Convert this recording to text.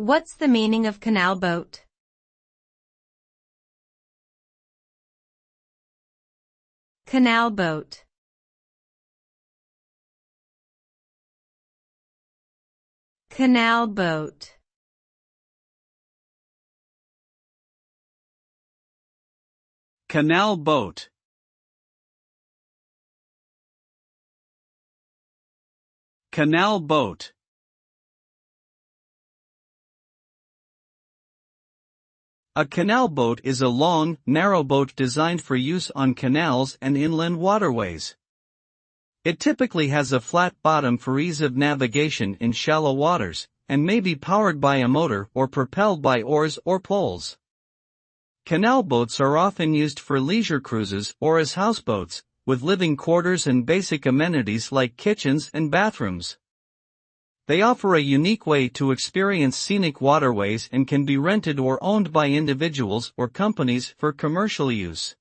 What's the meaning of canal boat? Canal boat. Canal boat. Canal boat. Canal boat. A canal boat is a long, narrow boat designed for use on canals and inland waterways. It typically has a flat bottom for ease of navigation in shallow waters, and may be powered by a motor or propelled by oars or poles. Canal boats are often used for leisure cruises or as houseboats, with living quarters and basic amenities like kitchens and bathrooms. They offer a unique way to experience scenic waterways and can be rented or owned by individuals or companies for commercial use.